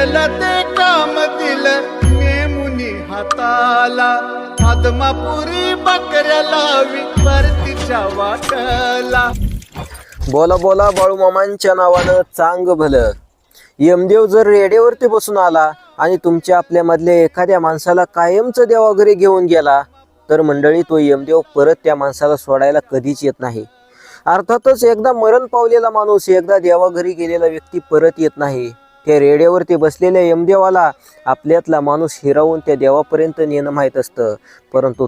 केलं ते काम दिलं नेमुनी हाताला, आदमापुरी बकऱ्या लावी परतीच्या वाटला. बोला बोला बाळू मामांच्या नावानं चांग भलं. यमदेव जर रेड्यावरती बसून आला आणि तुमच्या आपल्यामधल्या एखाद्या माणसाला कायमचं देवाघरी घेऊन गेला तर मंडळी तो यमदेव परत त्या माणसाला सोडायला कधीच येत नाही. अर्थातच एकदा मरण पावलेला माणूस, एकदा देवाघरी गेलेला व्यक्ती परत येत नाही. त्या रेड्यावरती बसलेल्या यमदेवाला आपल्यातला माणूस हिरावून त्या देवापर्यंत नेणं माहीत असतं, परंतु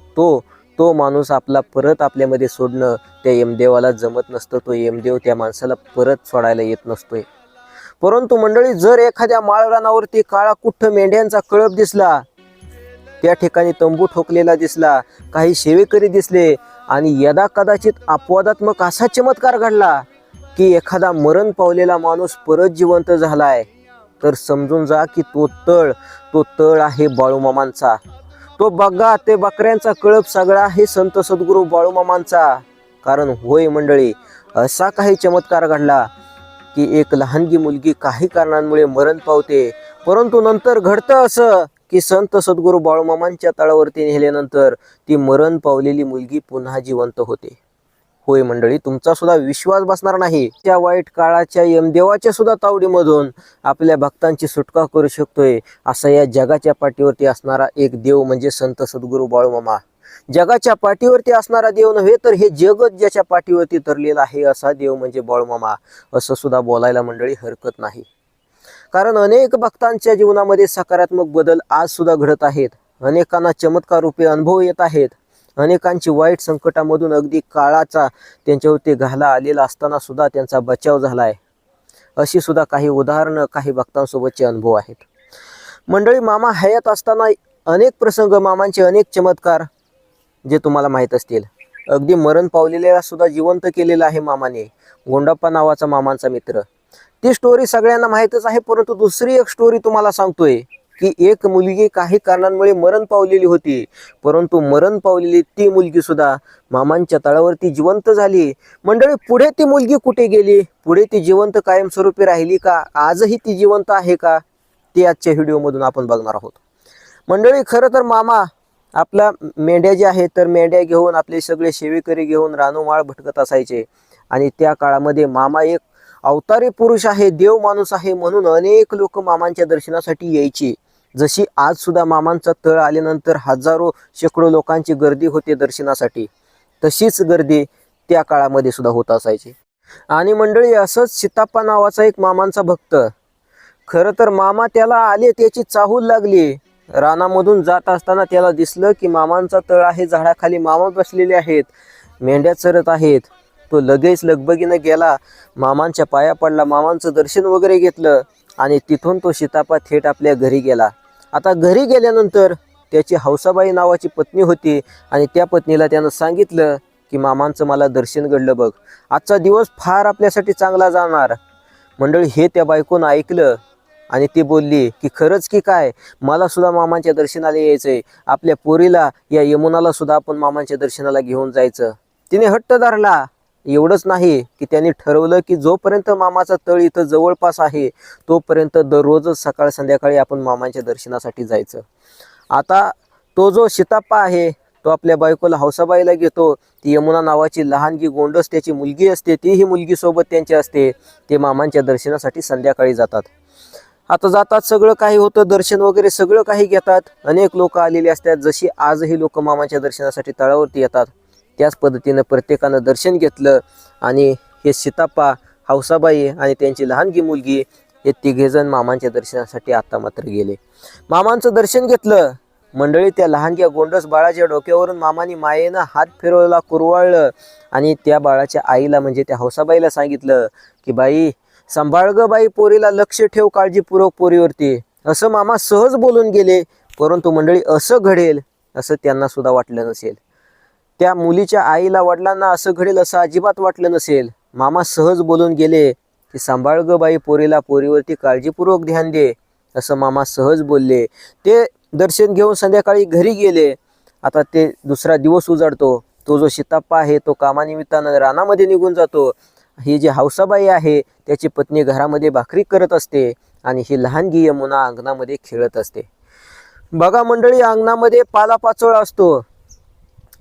तो माणूस आपला परत आपल्यामध्ये सोडणं त्या यमदेवाला जमत नसतं. तो यमदेव त्या माणसाला परत सोडायला येत नसतोय. परंतु मंडळी, जर एखाद्या माळरानावरती काळा कुठ्ठ मेंढ्यांचा कळप दिसला, त्या ठिकाणी तंबू ठोकलेला दिसला, काही सेवेकरी दिसले आणि यदा कदाचित अपवादात्मक असा चमत्कार घडला की एखादा मरण पावलेला माणूस परत जिवंत झालाय, तर समजून जा की तो तळ आहे बाळूमामांचा. तो बघा ते बकऱ्यांचा कळप सगळा आहे संत सद्गुरू बाळूमामांचा. कारण होय मंडळी, असा काही चमत्कार घडला की एक लहानगी मुलगी काही कारणांमुळे मरण पावते, परंतु नंतर घडतं असं की संत सद्गुरू बाळूमामांच्या तळावरती नेल्यानंतर ती मरण पावलेली मुलगी पुन्हा जिवंत होते. होय मंडळी, तुमचा सुद्धा विश्वास बसणार नाही. त्या वाईट काळाच्या यमदेवाच्या सुद्धा तावडीमधून आपल्या भक्तांची सुटका करू शकतोय असा या जगाच्या पाठीवरती असणारा एक देव म्हणजे संत सद्गुरू बाळूमामा. जगाच्या पाठीवरती असणारा देव नव्हे तर हे जगत ज्याच्या पाठीवरती तरलेला आहे असा देव म्हणजे बाळूमामा, असं सुद्धा बोलायला मंडळी हरकत नाही. कारण अनेक भक्तांच्या जीवनामध्ये सकारात्मक बदल आज सुद्धा घडत आहेत. अनेकांना चमत्कार रूपी अनुभव येत आहेत. अनेकांची वाईट संकटामधून अगदी काळाचा त्यांच्यावरती घाला आलेला असताना सुद्धा त्यांचा बचाव झालाय. अशी सुद्धा काही उदाहरणं काही भक्तांसोबतचे अनुभव आहेत. मंडळी, मामा हयात असताना अनेक प्रसंग, मामांचे अनेक चमत्कार जे तुम्हाला माहीत असतील. अगदी मरण पावलेल्याला सुद्धा जिवंत केलेलं आहे मामाने. गोंडप्पा नावाचा मामांचा मित्र. ती स्टोरी सगळ्यांना माहीतच आहे, परंतु दुसरी एक स्टोरी तुम्हाला सांगतोय की एक मुलगी काही कारणांमुळे मरण पावलेली होती, परंतु मरण पावलेली ती मुलगी सुद्धा मामांच्या तळावरती जिवंत झाली. मंडळी, पुढे ती मुलगी कुठे गेली? पुढे ती जिवंत कायमस्वरूपी राहिली का? आजही ती जिवंत आहे का? ते आजच्या व्हिडिओमधून आपण बघणार आहोत. मंडळी, खरं तर मामा आपल्या मेंढ्या ज्या आहेत तर मेंढ्या घेऊन आपले सगळे सेवेकरी घेऊन रानोमाळ भटकत असायचे. आणि त्या काळामध्ये मामा एक अवतारी पुरुष आहे, देव माणूस आहे, म्हणून अनेक लोक मामांच्या दर्शनासाठी यायची. जशी आज सुद्धा मामांचा तळ आल्यानंतर हजारो शेकडो लोकांची गर्दी होते दर्शनासाठी, तशीच गर्दी त्या काळामध्ये सुद्धा होत असायची. आणि मंडळी, असंच सीताप्पा नावाचा एक मामांचा भक्त. खरं तर मामा त्याला आले, त्याची चाहूल लागली. रानामधून जात असताना त्याला दिसलं की मामांचा तळ आहे, झाडाखाली मामा बसलेले आहेत, मेंढ्या चरत आहेत. तो लगेच लगबगीनं गेला, मामांच्या पाया पडला, मामांचं दर्शन वगैरे घेतलं आणि तिथून तो सीताप्पा थेट आपल्या घरी गेला. आता घरी गेल्यानंतर त्याची हौसाबाई नावाची पत्नी होती आणि त्या पत्नीला त्यानं सांगितलं की मामांचं मला दर्शन घडलं बघ, आजचा दिवस फार आपल्यासाठी चांगला जाणार. मंडळी, हे त्या बायकोनं ऐकलं आणि ती बोलली की खरंच की काय, मला सुद्धा मामांच्या दर्शनाला यायचंय, आपल्या पोरीला या यमुनाला सुद्धा आपण मामांच्या दर्शनाला घेऊन जायचं. तिने हट्ट धरला. एवढंच नाही की त्यांनी ठरवलं की जोपर्यंत मामाचा तळ इथं जवळपास आहे तोपर्यंत दररोजच सकाळ संध्याकाळी आपण मामांच्या दर्शनासाठी जायचं. आता तो जो सीताप्पा आहे तो आपल्या बायकोला हौसाबाईला घेतो. ती यमुना नावाची लहानगी गोंडस त्याची मुलगी असते, तीही मुलगी सोबत त्यांची असते. ते मामांच्या दर्शनासाठी संध्याकाळी जातात. आता जातात, सगळं काही होतं, दर्शन वगैरे सगळं काही घेतात. अनेक लोक आलेले असतात, जशी आजही लोक मामाच्या दर्शनासाठी तळावरती येतात त्याच पद्धतीनं प्रत्येकानं दर्शन घेतलं. आणि हे सीताप्पा, हौसाबाई आणि त्यांची लहानगी मुलगी हे तिघेजण मामांच्या दर्शनासाठी आता मात्र गेले. मामांचं दर्शन घेतलं. मंडळी, त्या लहानग्या गोंडस बाळाच्या डोक्यावरून मामाने मायेनं हात फिरवला, कुरवाळलं आणि त्या बाळाच्या आईला म्हणजे त्या हौसाबाईला सांगितलं की बाई, सांभाळ ग बाई, पोरीला लक्ष ठेव काळजीपूर्वक पोरीवरती, असं मामा सहज बोलून गेले. परंतु मंडळी, असं घडेल असं त्यांना सुद्धा वाटलं नसेल. त्या मुलीच्या आईला, वडिलांना असं घडेल असं अजिबात वाटलं नसेल. मामा सहज बोलून गेले की सांभाळ ग बाई पोरीला, पोरीवरती काळजीपूर्वक ध्यान दे, असं मामा सहज बोलले. ते दर्शन घेऊन संध्याकाळी घरी गेले. आता ते दुसरा दिवस उजाडतो. तो जो सीताप्पा आहे तो कामानिमित्तानं रानामध्ये निघून जातो. ही जी हौसाबाई आहे त्याची पत्नी घरामध्ये भाकरी करत असते. आणि ही लहानगी यमुना अंगणामध्ये खेळत असते. बघा मंडळी, अंगणामध्ये पालापाचोळा असतो,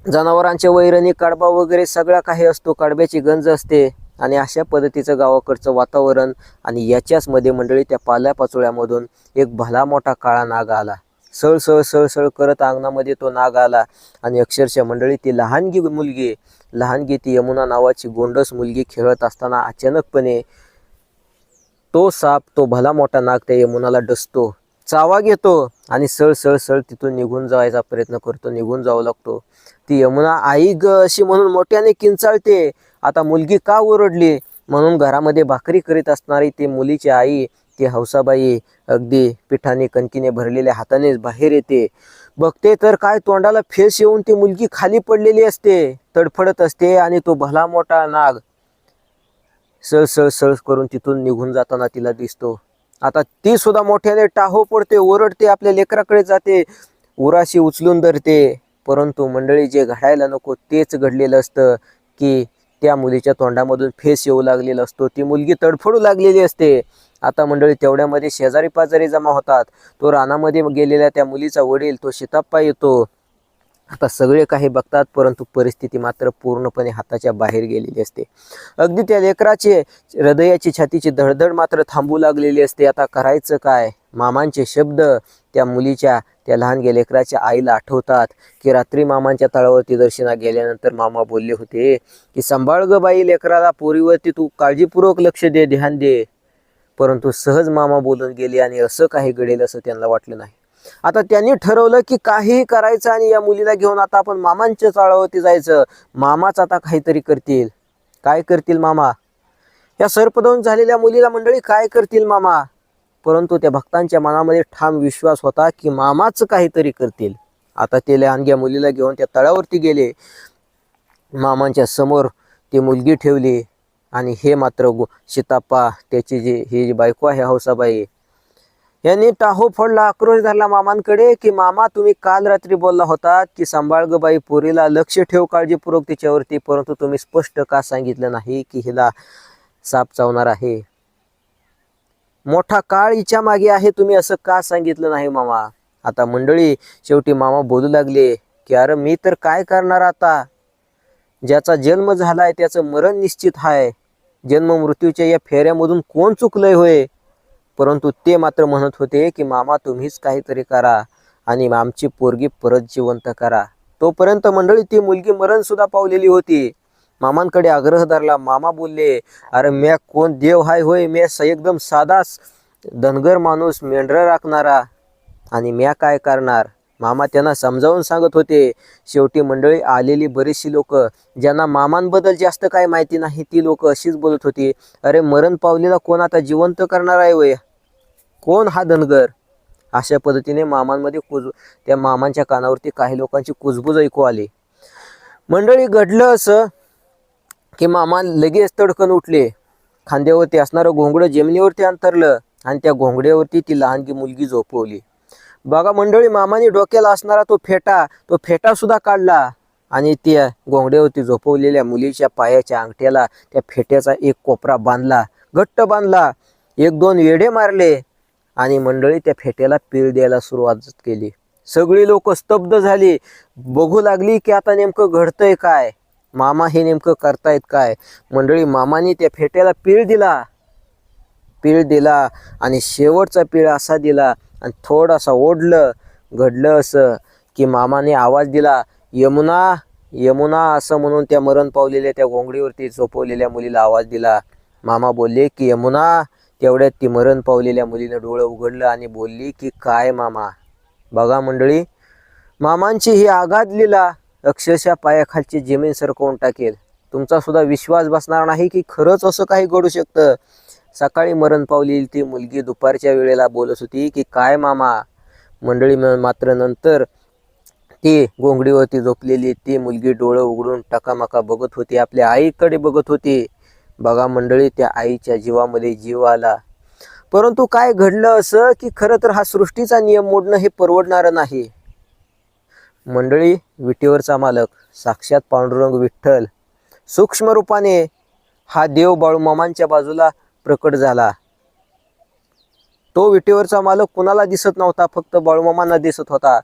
जनावरांचे वैरणी, कडबा वगैरे सगळा काही असतो, कडब्याची गंज असते आणि अशा पद्धतीचं गावाकडचं वातावरण. आणि याच्याच मध्ये मंडळी त्या पाल्यापाचोळ्यामधून एक भला मोठा काळा नाग आला. सळसळ सळसळ करत अंगणामध्ये तो नाग आला आणि अक्षरशः मंडळी ती लहानगी ती यमुना नावाची गोंडस मुलगी खेळत असताना अचानकपणे तो साप, तो भला मोठा नाग त्या यमुनाला डसतो, चावा घेतो आणि सळ सळ सळ तिथून निघून जायचा प्रयत्न करतो, निघून जाऊ लागतो. ती यमुना आई ग अशी म्हणून मोठ्याने किंचाळते. आता मुलगी का ओरडली म्हणून घरामध्ये भाकरी करीत असणारी ती मुलीची आई, ती हौसाबाई, अगदी पिठाने कणकीने भरलेल्या हातानेच बाहेर येते. बघते तर काय, तोंडाला फेस येऊन ती मुलगी खाली पडलेली असते, तडफडत असते आणि तो भला मोठा नाग सळ सळ सळ करून तिथून निघून जाताना तिला दिसतो. आता ती सुद्धा मोठ्याने टाहो पडते, ओरडते, आपल्या लेकराकडे जाते, उराशी उचलून धरते. परंतु मंडळी, जे घडायला नको तेच घडलेलं असतं की त्या मुलीच्या तोंडामधून फेस येऊ लागलेला असतो, ती मुलगी तडफडू लागलेली असते. आता मंडळी, तेवढ्यामध्ये शेजारी पाजारी जमा होतात. तो रानामध्ये गेलेल्या त्या मुलीचा वडील, तो सीताप्पा येतो. आता सगळे काही बघतात, परंतु परिस्थिती मात्र पूर्णपणे हाताच्या बाहेर गेलेली असते. अगदी त्या लेकराचे हृदयाची, छातीची धडधड मात्र थांबू लागलेली असते. आता करायचं काय? मामांचे शब्द त्या मुलीच्या, त्या लहान लेकराच्या आईला आठवतात की रात्री मामांच्या तळावरती दर्शना गेल्यानंतर मामा बोलले होते की सांभाळ ग बाई लेकराला, पोरीवरती तू काळजीपूर्वक लक्ष दे, ध्यान दे. परंतु सहज मामा बोलून गेले आणि असं काही घडेल असं त्यांना वाटलं नाही. आता त्यांनी ठरवलं की काहीही करायचं आणि या मुलीला घेऊन आता आपण मामांच्या तळावरती जायचं. मामाच आता काहीतरी करतील. काय करतील मामा? या सर्पदंश झालेल्या मुलीला मंडळी काय करतील मामा? परंतु त्या भक्तांच्या मनामध्ये ठाम विश्वास होता की मामाच काहीतरी करतील. आता ते लहानग्या मुलीला घेऊन त्या तळावरती गेले. मामांच्या समोर ती मुलगी ठेवली आणि हे मात्र सीताप्पा, त्याची ही जी बायको आहे हौसाबाई, यांनी टाहो फोडला, आक्रोश धरला मामांकडे की मामा, तुम्ही काल रात्री बोलला होता की सांभाळ ग बाई, पोरीला लक्ष ठेव काळजीपूर्वक तिच्यावरती, परंतु तुम्ही स्पष्ट का सांगितलं नाही की हिला साप चावणार आहे? मोठा काळ हिच्या मागे आहे, तुम्ही असं का सांगितलं नाही मामा? आता मंडळी, शेवटी मामा बोलू लागले की अरे मी तर काय करणार आता? ज्याचा जन्म झालाय त्याचं मरण निश्चित आहे. जन्म मृत्यूच्या या फेऱ्यामधून कोण चुकलंय होय? परंतु ते मात्र म्हणत होते की मामा, तुम्हीच काहीतरी करा आणि आमची पोरगी परत जिवंत करा. तोपर्यंत मंडळी ती मुलगी मरण सुद्धा पावलेली होती. मामांकडे आग्रह धरला. मामा बोलले, अरे म्या कोण देव हाय होय? म्या एकदम साधा धनगर माणूस, मेंढरा राखणारा, आणि म्या काय करणार? मामा त्यांना समजावून सांगत होते. शेवटी मंडळी आलेली बरीचशी लोक, ज्यांना मामांबद्दल जास्त काय माहिती नाही, ती लोक अशीच बोलत होती, अरे मरण पावलेला कोण आता जिवंत करणार आहे वय? कोण हा धनगर? अशा पद्धतीने मामांमध्ये त्या मामांच्या कानावरती काही लोकांची कुजबूज ऐकू आली. मंडळी, घडलं असं की मामा लगेच तडकन उठले. खांद्यावरती असणारं घोंगडं जमिनीवरती अंतरलं आणि त्या घोंगड्यावरती ती लहानगी मुलगी झोपवली. बघा मंडळी, मामाने डोक्याला असणारा तो फेटा सुद्धा काढला आणि त्या घोंगड्यावरती झोपवलेल्या मुलीच्या पायाच्या अंगठ्याला त्या फेट्याचा एक कोपरा बांधला, घट्ट बांधला. 1-2 वेढे मारले आणि मंडळी त्या फेट्याला पीळ द्यायला सुरुवात केली. सगळी लोक स्तब्ध झाली, बघू लागली की आता नेमकं घडतंय काय, मामा हे नेमकं करतायत काय. मंडळी, मामाने त्या फेट्याला पीळ दिला आणि शेवटचा पीळ असा दिला आणि थोडासा ओढलं. घडलं असं की मामाने आवाज दिला, यमुना, यमुना, असं म्हणून त्या मरण पावलेल्या त्या घोंगडीवरती झोपवलेल्या मुलीला आवाज दिला. मामा बोलले की यमुना. तेवढ्यात ती मरण पावलेल्या मुलीनं डोळं उघडलं आणि बोलली की काय मामा? बघा मंडळी, मामांची ही आघात लीला अक्षरशः पायाखालची जमीन सरकवून टाकेल. तुमचा सुद्धा विश्वास बसणार नाही की खरंच असं काही घडू शकतं. सकाळी मरण पावलेली ती मुलगी दुपारच्या वेळेला बोलत होती की काय मामा? मंडळी, मात्र नंतर ती घोंगडीवरती झोपलेली ती मुलगी डोळं उघडून टकामका बघत होती, आपल्या आईकडे बघत होती. बघा मंडळी, त्या आईच्या जीवामध्ये जीव आला. परंतु काय घडलं असं की खरं तर हा सृष्टीचा नियम मोडणं हे परवडणारं नाही. मंडळी, विटेवरचा मालक साक्षात पांडुरंग विठ्ठल सूक्ष्म रूपाने हा देव बाळूमामांच्या बाजूला प्रकट झाला. तो विटेवरचा मालक कुणाला दिसत नव्हता, फक्त बाळूमामांना दिसत होता.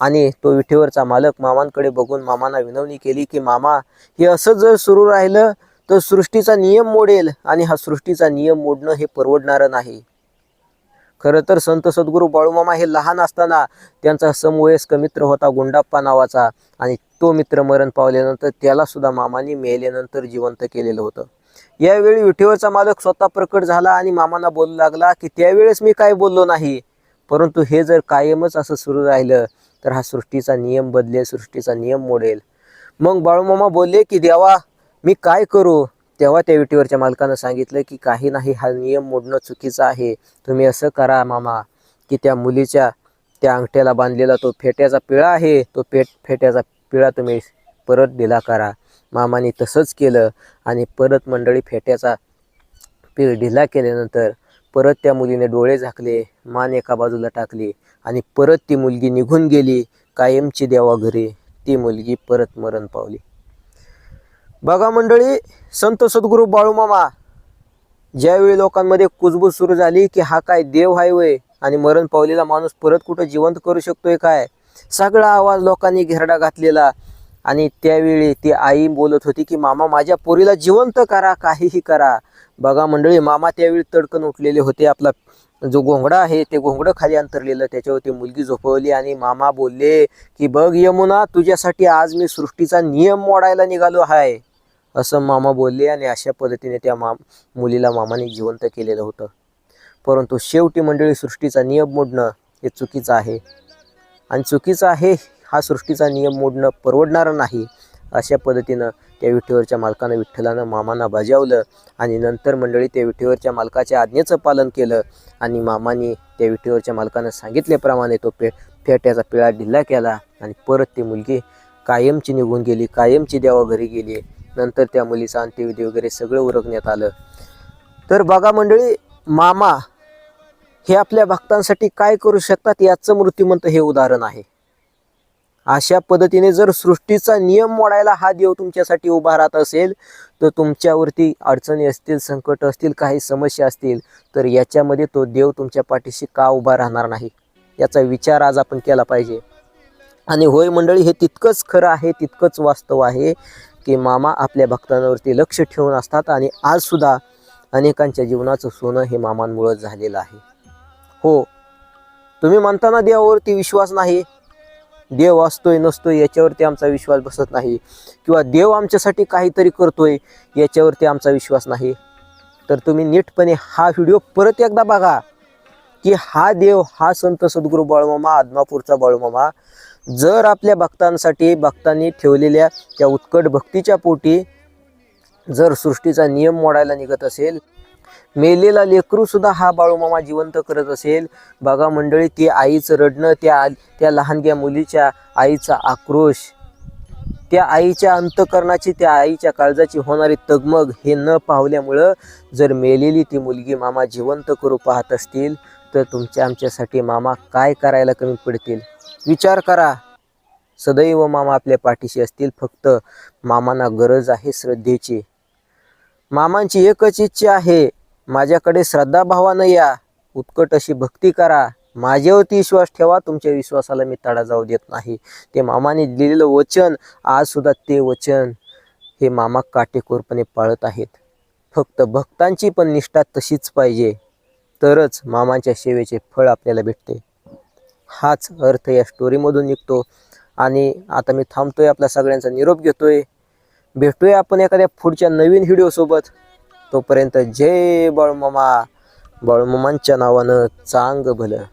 आणि तो विटेवरचा मालक मामांकडे बघून मामांना विनवणी केली की मामा, हे असं जर सुरू राहिलं तर सृष्टीचा नियम मोडेल आणि हा सृष्टीचा नियम मोडणं हे परवडणारं नाही. खरं तर संत सद्गुरू बाळूमामा हे लहान असताना त्यांचा समवयस्क मित्र होता गुंडाप्पा नावाचा, आणि तो मित्र मरण पावल्यानंतर त्याला सुद्धा मामांनी मेल्यानंतर जिवंत केलेलं होतं. यावेळी विठेवरचा मालक स्वतः प्रकट झाला आणि मामांना बोलू लागला की त्यावेळेस मी काय बोललो नाही, परंतु हे जर कायमच असं सुरू राहिलं तर हा सृष्टीचा नियम बदलेल, सृष्टीचा नियम मोडेल. मग बाळूमामा बोलले की देवा मी काय करू. तेव्हा त्या विटेवरच्या मालकानं सांगितलं की काही नाही, हा नियम मोडणं चुकीचं आहे. तुम्ही असं करा मामा की त्या मुलीच्या त्या अंगठ्याला बांधलेला तो फेट्याचा पिळा आहे, तो फेट्याचा पिळा तुम्ही परत दिला करा. मामाने तसंच केलं आणि परत मंडळी फेट्याचा पीळ ढिला केल्यानंतर परत त्या मुलीने डोळे झाकले, मान एका बाजूला टाकली आणि परत ती मुलगी निघून गेली कायमची देवा घरी. ती मुलगी परत मरण पावली. बघा मंडळी, संत सद्गुरू बाळूमामा ज्यावेळी लोकांमध्ये कुजबूज सुरू झाली की हा काय देव आहे वय आणि मरण पावलेला माणूस परत कुठं जिवंत करू शकतोय काय, सगळा आवाज लोकांनी घेरडा घातलेला. आणि त्यावेळी ती आई बोलत होती की मामा माझ्या पोरीला जिवंत करा, काहीही करा. बघा मंडळी, मामा त्यावेळी तडकन उठलेले होते. आपला जो घोंगडा आहे ते घोंगडं खाली अंतरलेलं, त्याच्यावरती मुलगी झोपवली आणि मामा बोलले की बघ यमुना, तुझ्यासाठी आज मी सृष्टीचा नियम मोडायला निघालो आहे, असं मामा बोलले. आणि अशा पद्धतीने त्या मुलीला मामाने जिवंत केलेलं होतं. परंतु शेवटी मंडळी सृष्टीचा नियम मोडणं हे चुकीचं आहे आणि चुकीचं आहे. हा सृष्टीचा नियम मोडणं परवडणारं नाही. अशा पद्धतीनं त्या विठेवरच्या मालकानं विठ्ठलानं मामांना बजावलं आणि नंतर मंडळी त्या विठेवरच्या मालकाच्या आज्ञेचं पालन केलं आणि मामांनी त्या विठेवरच्या मालकानं सांगितल्याप्रमाणे तो फेट्याचा पिळा ढिला केला आणि परत ती मुलगी कायमची निघून गेली, कायमची देवा घरी गेली. नंतर त्या मुलीचा अंत्यविधी वगैरे सगळं उरकण्यात आलं. तर बघा मंडळी, मामा हे आपल्या भक्तांसाठी काय करू शकतात याचं मूर्तिमंत हे उदाहरण आहे. अशा पद्धतीने जर सृष्टीचा नियम मोडायला हा देव तुमच्यासाठी उभा राहत असेल तर तुमच्यावरती अडचणी असतील, संकट असतील, काही समस्या असतील, तर याच्यामध्ये तो देव तुमच्या पाठीशी का उभा राहणार नाही याचा विचार आज आपण केला पाहिजे. आणि होय मंडळी, हे तितकंच खरं आहे, तितकंच वास्तव आहे की मामा आपल्या भक्तांवरती लक्ष ठेवून असतात आणि आज सुद्धा अनेकांच्या जीवनाचं सोनं हे मामांमुळं झालेलं आहे. हो, तुम्ही म्हणताना देवावरती विश्वास नाही, देव असतोय नसतोय याच्यावरती आमचा विश्वास बसत नाही, किंवा देव आमच्यासाठी काहीतरी करतोय याच्यावरती आमचा विश्वास नाही, तर तुम्ही नीटपणे हा व्हिडिओ परत एकदा बघा की हा देव, हा संत सद्गुरू बाळूमामा, आदमापूरचा बाळूमामा, जर आपल्या भक्तांसाठी भक्तांनी ठेवलेल्या त्या उत्कट भक्तीच्या पोटी जर सृष्टीचा नियम मोडायला निघत असेल, मेलेला लेकरू सुद्धा हा बाळूमामा जिवंत करत असेल. बघा मंडळी, ते आईचं रडणं, त्या लहानग्या मुलीच्या आईचा आक्रोश, त्या आईच्या अंतकरणाची, त्या आईच्या काळजाची होणारी तगमग हे न पावल्यामुळं जर मेलेली ती मुलगी मामा जिवंत करू पाहत असतील तर तुमच्या आमच्यासाठी मामा काय करायला कमी पडतील. विचार करा. सदैव मामा आपल्या पाठीशी असतील. फक्त मामांना गरज आहे श्रद्धेची. मामांची एकच इच्छा आहे, माझ्याकडे श्रद्धाभावानं या, उत्कट अशी भक्ती करा, माझ्यावरती विश्वास ठेवा, तुमच्या विश्वासाला मी तडा जाऊ देत नाही. ते मामाने दिलेलं वचन, आज सुद्धा ते वचन हे मामा काटेकोरपणे पाळत आहेत. फक्त भक्तांची पण निष्ठा तशीच पाहिजे, तरच मामांच्या सेवेचे फळ आपल्याला भेटते. हाच अर्थ या स्टोरीमधून निघतो. आणि आता मी थांबतोय, आपल्या सगळ्यांचा निरोप घेतोय. भेटूया आपण एखाद्या पुढच्या नवीन व्हिडिओसोबत. तोपर्यंत जय बाळूमामा. बाळूमामांच्या नावानं चांग भलं.